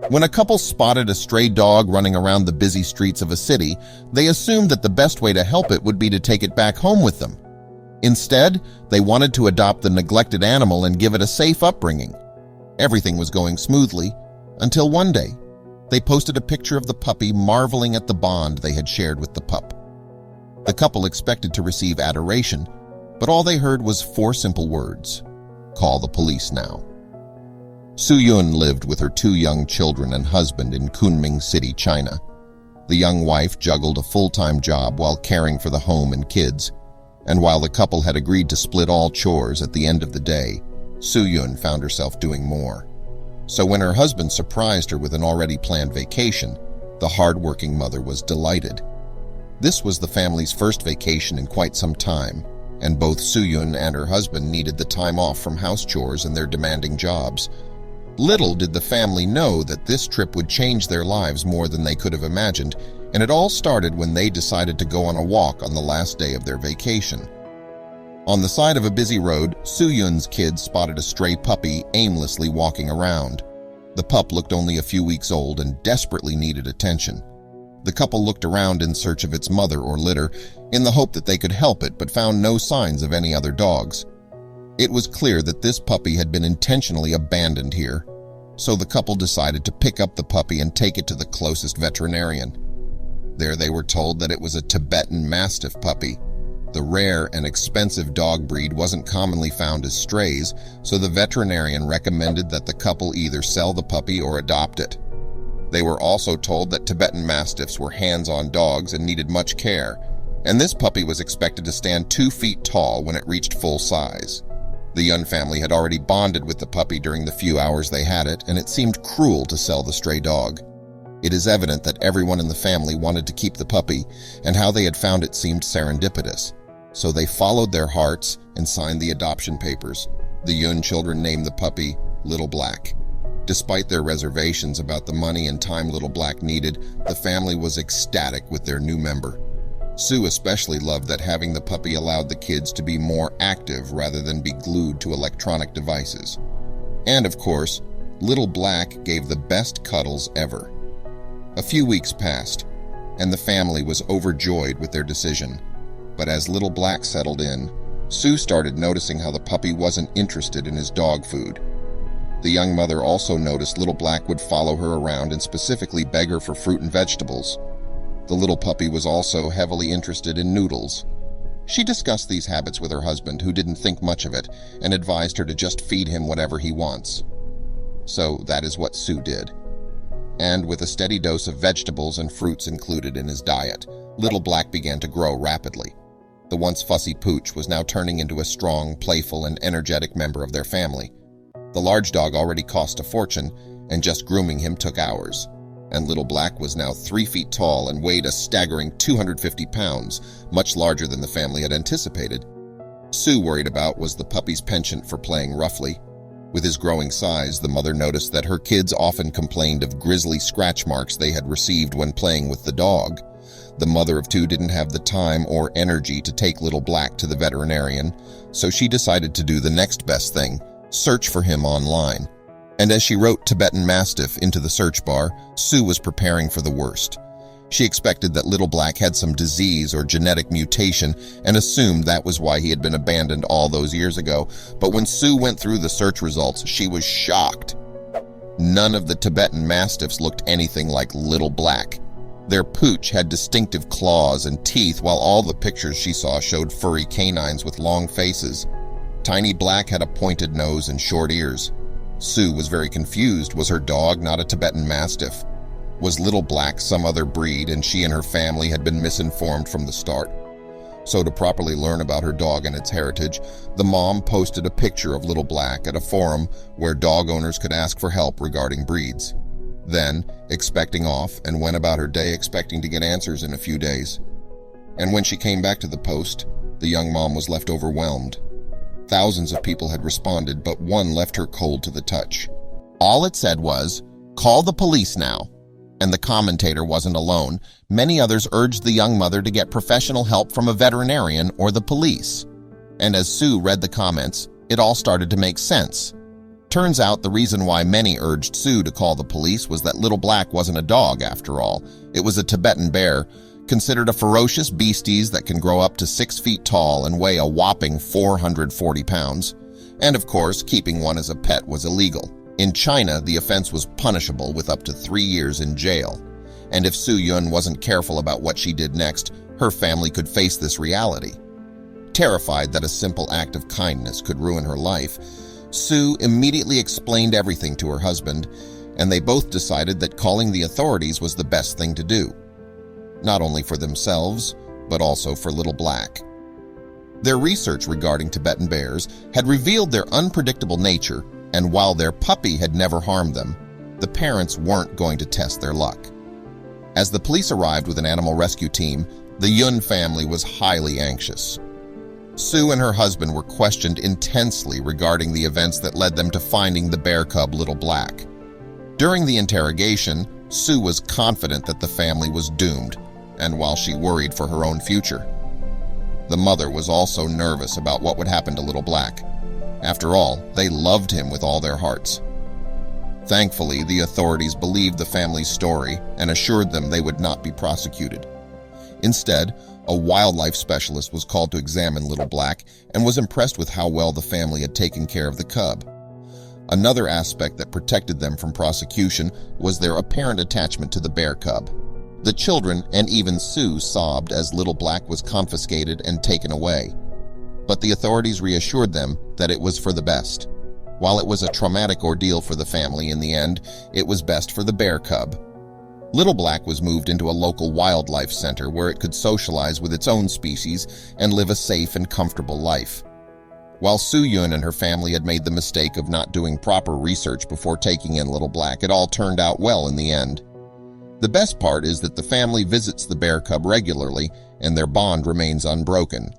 When a couple spotted a stray dog running around the busy streets of a city, they assumed that the best way to help it would be to take it back home with them. Instead, they wanted to adopt the neglected animal and give it a safe upbringing. Everything was going smoothly, until one day, they posted a picture of the puppy marveling at the bond they had shared with the pup. The couple expected to receive adoration, but all they heard was 4 simple words: "Call the police now." Su-yun lived with her 2 young children and husband in Kunming City, China. The young wife juggled a full-time job while caring for the home and kids, and while the couple had agreed to split all chores at the end of the day, Su-yun found herself doing more. So when her husband surprised her with an already planned vacation, the hard-working mother was delighted. This was the family's first vacation in quite some time, and both Su-yun and her husband needed the time off from house chores and their demanding jobs. Little did the family know that this trip would change their lives more than they could have imagined, and it all started when they decided to go on a walk on the last day of their vacation. On the side of a busy road, Su-yun's kids spotted a stray puppy aimlessly walking around. The pup looked only a few weeks old and desperately needed attention. The couple looked around in search of its mother or litter, in the hope that they could help it, but found no signs of any other dogs. It was clear that this puppy had been intentionally abandoned here, so the couple decided to pick up the puppy and take it to the closest veterinarian. There they were told that it was a Tibetan Mastiff puppy. The rare and expensive dog breed wasn't commonly found as strays, so the veterinarian recommended that the couple either sell the puppy or adopt it. They were also told that Tibetan Mastiffs were hands-on dogs and needed much care, and this puppy was expected to stand 2 feet tall when it reached full size. The Yun family had already bonded with the puppy during the few hours they had it, and it seemed cruel to sell the stray dog. It is evident that everyone in the family wanted to keep the puppy, and how they had found it seemed serendipitous. So they followed their hearts and signed the adoption papers. The Yun children named the puppy Little Black. Despite their reservations about the money and time Little Black needed, the family was ecstatic with their new member. Sue especially loved that having the puppy allowed the kids to be more active rather than be glued to electronic devices. And of course, Little Black gave the best cuddles ever. A few weeks passed, and the family was overjoyed with their decision. But as Little Black settled in, Sue started noticing how the puppy wasn't interested in his dog food. The young mother also noticed Little Black would follow her around and specifically beg her for fruit and vegetables. The little puppy was also heavily interested in noodles. She discussed these habits with her husband, who didn't think much of it, and advised her to just feed him whatever he wants. So that is what Sue did. And with a steady dose of vegetables and fruits included in his diet, Little Black began to grow rapidly. The once fussy pooch was now turning into a strong, playful, and energetic member of their family. The large dog already cost a fortune, and just grooming him took hours. And Little Black was now 3 feet tall and weighed a staggering 250 pounds, much larger than the family had anticipated. Sue worried about was the puppy's penchant for playing roughly. With his growing size, the mother noticed that her kids often complained of grisly scratch marks they had received when playing with the dog. The mother of 2 didn't have the time or energy to take Little Black to the veterinarian, so she decided to do the next best thing, search for him online. And as she wrote Tibetan Mastiff into the search bar, Sue was preparing for the worst. She expected that Little Black had some disease or genetic mutation and assumed that was why he had been abandoned all those years ago. But when Sue went through the search results, she was shocked. None of the Tibetan Mastiffs looked anything like Little Black. Their pooch had distinctive claws and teeth, while all the pictures she saw showed furry canines with long faces. Tiny Black had a pointed nose and short ears. Sue was very confused. Was her dog not a Tibetan Mastiff? Was Little Black some other breed, and she and her family had been misinformed from the start? So to properly learn about her dog and its heritage, the mom posted a picture of Little Black at a forum where dog owners could ask for help regarding breeds. Then, expecting off, and went about her day expecting to get answers in a few days. And when she came back to the post, the young mom was left overwhelmed. Thousands of people had responded, but one left her cold to the touch. All it said was, "Call the police now." And the commentator wasn't alone. Many others urged the young mother to get professional help from a veterinarian or the police. And as Sue read the comments, it all started to make sense. Turns out the reason why many urged Sue to call the police was that Little Black wasn't a dog after all. It was a Tibetan bear, considered a ferocious beastie that can grow up to 6 feet tall and weigh a whopping 440 pounds. And of course, keeping one as a pet was illegal. In China, the offense was punishable with up to 3 years in jail. And if Su Yun wasn't careful about what she did next, her family could face this reality. Terrified that a simple act of kindness could ruin her life, Sue immediately explained everything to her husband, and they both decided that calling the authorities was the best thing to do. Not only for themselves, but also for Little Black. Their research regarding Tibetan bears had revealed their unpredictable nature, and while their puppy had never harmed them, the parents weren't going to test their luck. As the police arrived with an animal rescue team, the Yun family was highly anxious. Sue and her husband were questioned intensely regarding the events that led them to finding the bear cub Little Black. During the interrogation, Sue was confident that the family was doomed, and while she worried for her own future, the mother was also nervous about what would happen to Little Black. After all, they loved him with all their hearts. Thankfully, the authorities believed the family's story and assured them they would not be prosecuted. Instead, a wildlife specialist was called to examine Little Black and was impressed with how well the family had taken care of the cub. Another aspect that protected them from prosecution was their apparent attachment to the bear cub. The children and even Sue sobbed as Little Black was confiscated and taken away. But the authorities reassured them that it was for the best. While it was a traumatic ordeal for the family in the end, it was best for the bear cub. Little Black was moved into a local wildlife center where it could socialize with its own species and live a safe and comfortable life. While Su Yun and her family had made the mistake of not doing proper research before taking in Little Black, it all turned out well in the end. The best part is that the family visits the bear cub regularly and their bond remains unbroken,